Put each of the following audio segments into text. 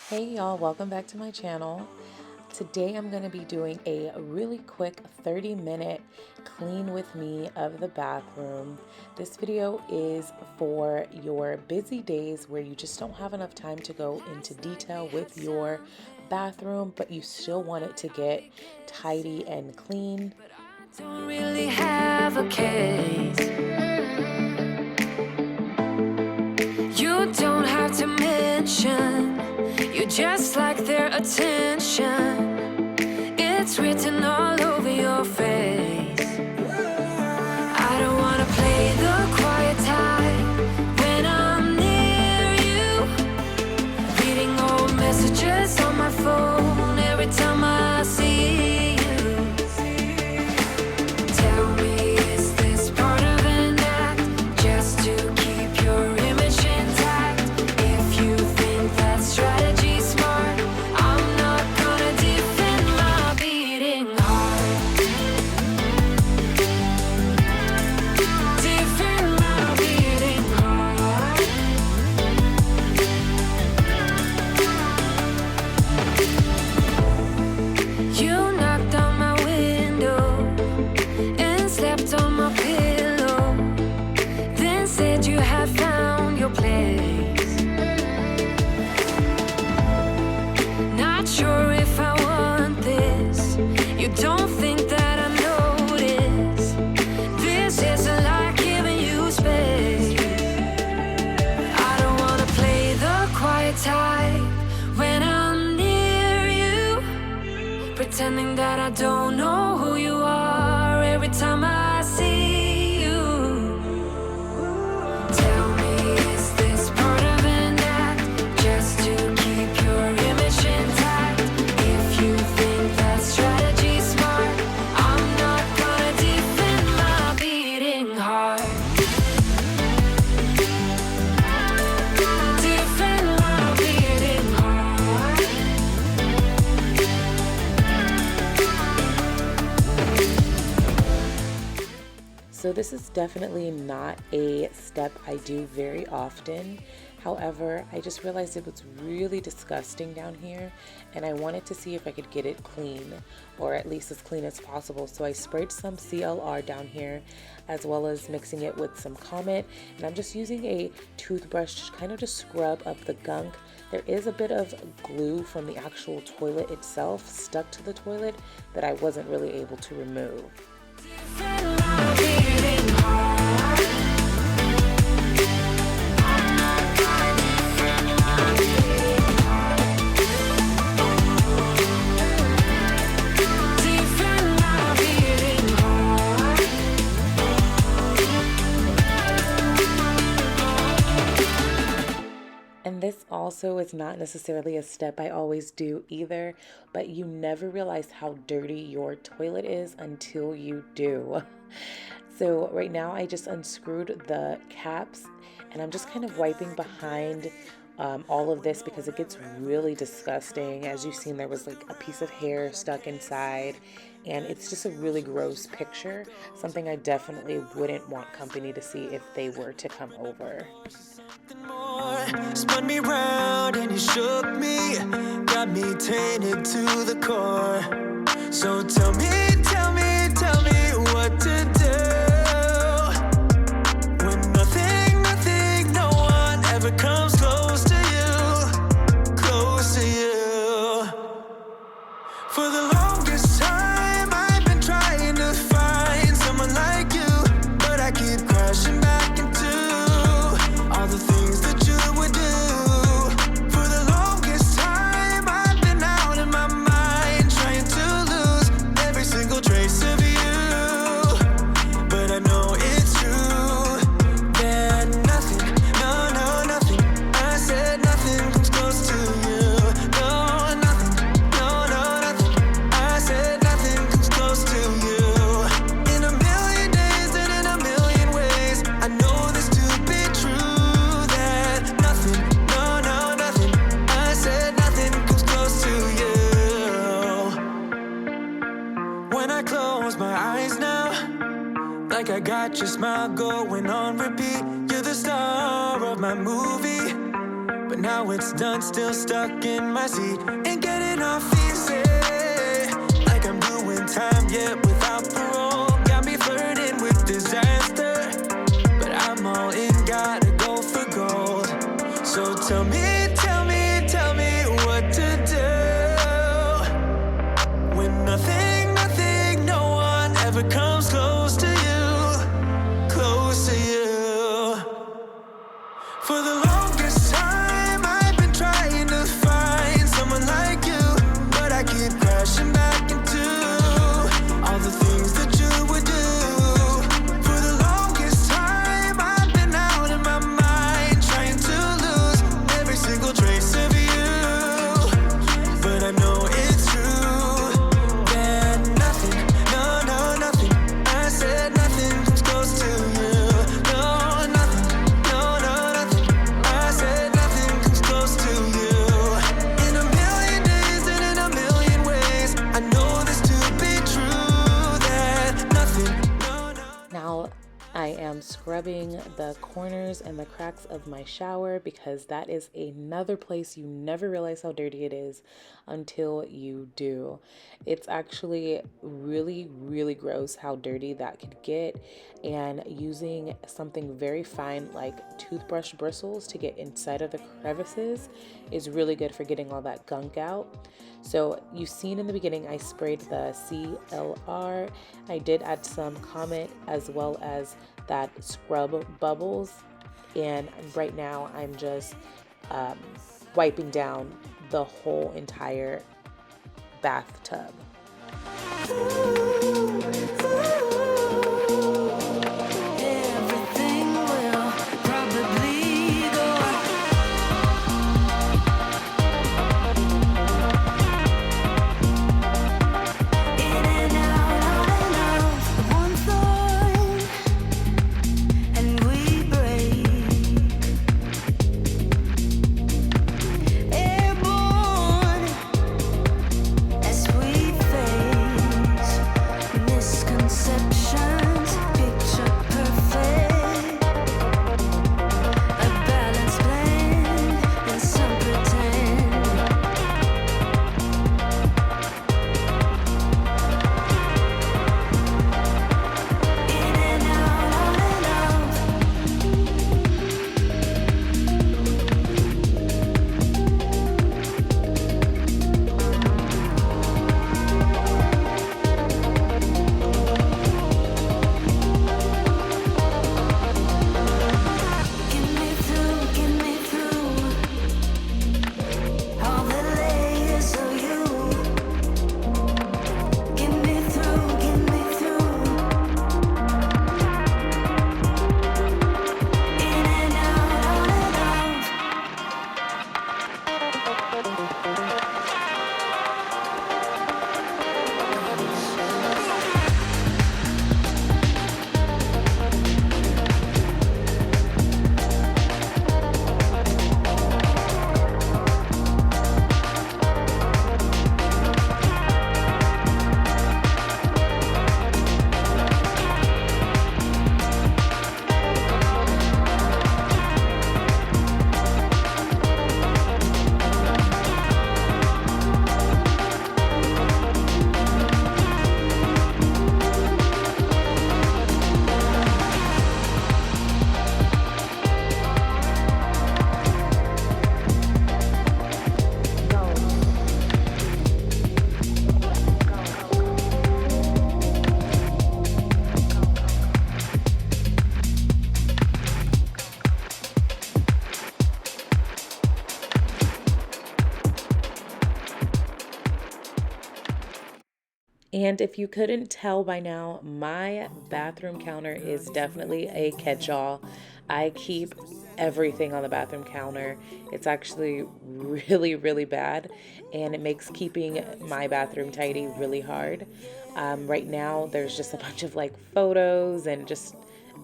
Hey y'all, welcome back to my channel. Today I'm going to be doing a really quick 30-minute clean with me of the bathroom. This video is for your busy days where you just don't have enough time to go into detail with your bathroom, but you still want it to get tidy and clean. Don't really have a case. You don't have to mention, you just like their attention. It's written all over your face. I don't wanna play the quiet type when I'm near you. Reading old messages on my phone every time I see you. Tell me, is this part of an act just to keep your image intact? If you think that strategy's smart, I'm not gonna defend my beating heart. Defend my beating heart. You knocked on my window and slept on my pillow, then said you had found your place. Not sure if I want this. You don't think that I notice. This isn't like giving you space. I don't wanna play the quiet type when I'm near you, pretending that I don't know who you are every time I see you. Tell me, is this part of an act just to keep your image intact? If you think that strategy's smart, I'm not gonna defend my beating heart. Defend my beating heart. So this is definitely not a step I do very often. However, I just realized it was really disgusting down here and I wanted to see if I could get it clean, or at least as clean as possible. So I sprayed some CLR down here as well as mixing it with some Comet, and I'm just using a toothbrush to kind of just scrub up the gunk. There is a bit of glue from the actual toilet itself stuck to the toilet that I wasn't really able to remove. Defend my beating heart. I'm not gonna defend my beating heart. Defend my beating heart. And this also is not necessarily a step I always do either, but you never realize how dirty your toilet is until you do. So right now I just unscrewed the caps and I'm just kind of wiping behind all of this because it gets really disgusting. As you've seen, there was like a piece of hair stuck inside and it's just a really gross picture, something I definitely wouldn't want company to see if they were to come over. Spun me round and you shook me, got me tainted to the core. So tell me what to do when nothing, no one ever comes close to you. For the longest time I've been trying to find someone like you, but I keep crashing back into all the things that you would do. For the longest time I've been out of my mind, trying to lose every single trace of you. But I know it's true that nothing, no, nothing, I said nothing comes close to you. No, nothing, no, nothing, I said nothing comes close to you. In a million days and in a million ways, I know this to be true, that nothing, no, nothing, I said nothing comes close to you. When I close my eyes now, like I got your smile going on repeat. You're the star of my movie, but but now it's done, still stuck in my seat. Ain't getting off easy, like I'm doing time yet without parole. Got me flirting with disaster, but I'm all in, gotta go for gold. So tell me what to do when nothing, no one ever comes close to you, close to you. For the longest time I've been trying to find someone like you, but I keep crashing back into all the things that you would do. For the longest time I've been out in my mind, trying to lose every single trace of you. But I know it's true that nothing, no, nothing, I said nothing comes close to you. No, nothing, no, nothing, I said nothing comes close to you. In a million days and in a million ways, I know this to be true, that nothing, no. Now, I am scrubbing the corners and the cracks of my shower because that is another place you never realize how dirty it is until you do. It's actually really gross how dirty that could get, and using something very fine like toothbrush bristles to get inside of the crevices is really good for getting all that gunk out. So you've seen in the beginning I sprayed the CLR. I did add some Comet as well as that scrub bubbles, and right now I'm just wiping down the whole entire bathtub. Everything will probably go in and out of one thought, and we break. Airborne as we face misconceptions, picture perfect, a balanced blend and some pretend. In and out. Get me through all the layers of you. Get me through. In and out. And if you couldn't tell by now, my bathroom counter is definitely a catch-all. I keep everything on the bathroom counter. It's actually really bad, and it makes keeping my bathroom tidy really hard. Right now, there's just a bunch of like photos and just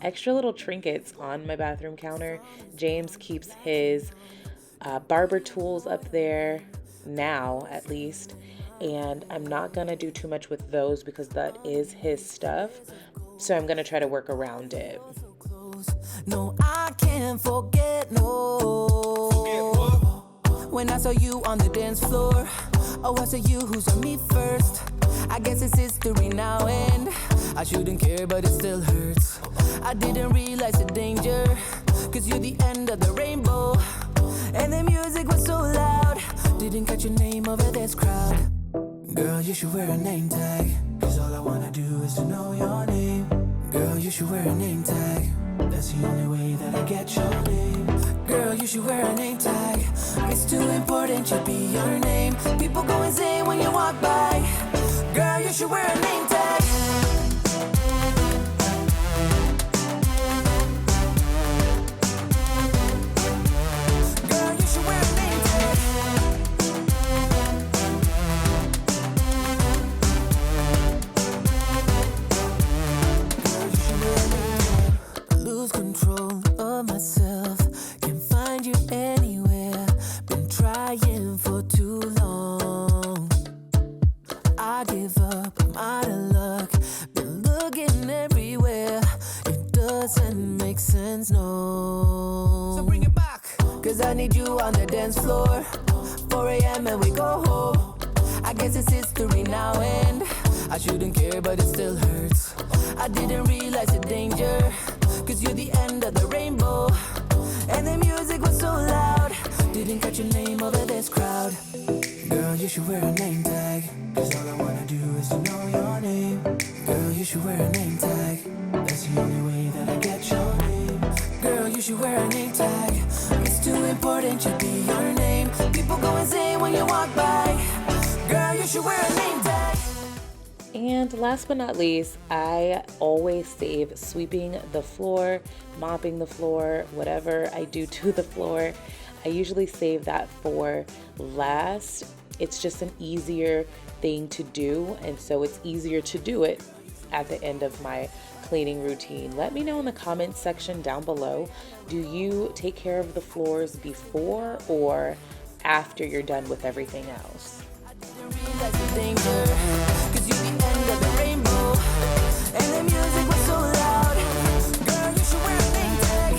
extra little trinkets on my bathroom counter. James keeps his barber tools up there now, at least, and I'm not gonna do too much with those because that is his stuff, so I'm gonna try to work around it. No, I can't forget, no. Forget what? when I saw you on the dance floor. Oh, I saw you who saw me first. I guess it's history now, and I shouldn't care, but it still hurts. I didn't realize the danger, cause you're the end of the rainbow. And the music was so loud, didn't catch your name over this crowd. Girl, you should wear a name tag, cause all I wanna do is to know your name. Girl, you should wear a name tag, that's the only way that I get your name. Girl, you should wear a name tag, it's too important, should be your name. People go insane when you walk by. Girl, you should wear a name tag. Girl, you should wear a name tag. Girl, you should wear a name tag. Lose control of myself, can't find you anywhere. Been trying for too long. I give up, I'm out of luck. Been looking everywhere, it doesn't make sense, no. So bring it back, cause I need you on the dance floor. 4 a.m. and we go home. I guess it's history now, and I shouldn't care, but it still hurts. I didn't realize the danger, cause you're the end of the rainbow. And the music was so loud, didn't catch your name over this crowd. Girl, you should wear a name tag, cause all I wanna do is to know your name. Girl, you should wear a name tag, that's the only way that I get your name. Girl, you should wear a name tag, it's too important, should be your name. People go insane when you walk by. Girl, you should wear a name tag. And last but not least, I always save sweeping the floor, mopping the floor, whatever I do to the floor. I usually save that for last. It's just an easier thing to do, and so it's easier to do it at the end of my cleaning routine. Let me know in the comments section down below, do you take care of the floors before or after you're done with everything else? Realize the danger, cause you're the end of the rainbow. And the music was so loud. Girl, you should wear a name tag.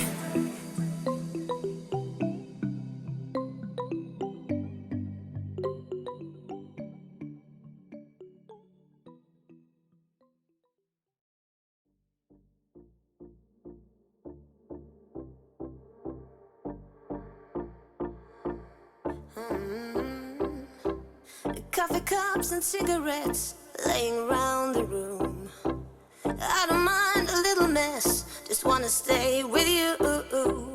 Coffee cups and cigarettes laying around the room. I don't mind a little mess, just wanna stay with you.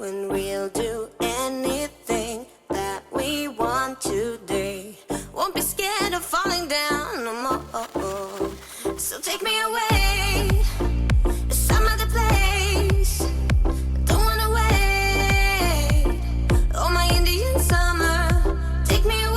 And we'll do anything that we want today. Won't be scared of falling down no more. So take me away to some other place. Don't wanna wait. Oh, my Indian summer, take me away.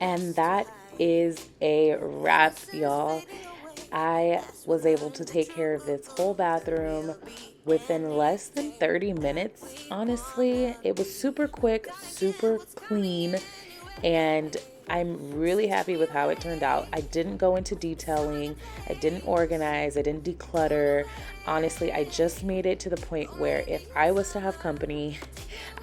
And that is a wrap, y'all. I was able to take care of this whole bathroom within less than 30 minutes. Honestly, it was super quick, super clean, and I'm really happy with how it turned out. I didn't go into detailing, I didn't organize, I didn't declutter. Honestly, I just made it to the point where if I was to have company,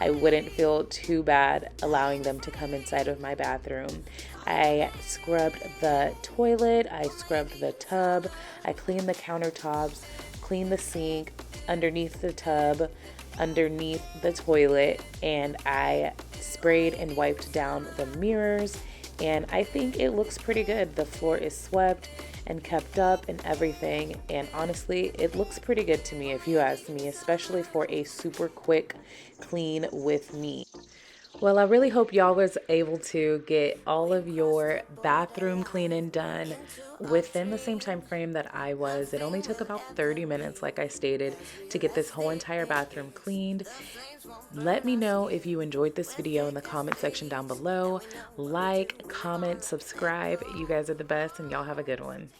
I wouldn't feel too bad allowing them to come inside of my bathroom. I scrubbed the toilet, I scrubbed the tub, I cleaned the countertops, cleaned the sink, underneath the tub, underneath the toilet, and I sprayed and wiped down the mirrors, and I think it looks pretty good. The floor is swept and kept up and everything, and honestly, it looks pretty good to me if you ask me, especially for a super quick clean with me. Well, I really hope y'all was able to get all of your bathroom cleaning done within the same time frame that I was. It only took about 30 minutes, like I stated, to get this whole entire bathroom cleaned. Let me know if you enjoyed this video in the comment section down below. Like, comment, subscribe. You guys are the best, and y'all have a good one.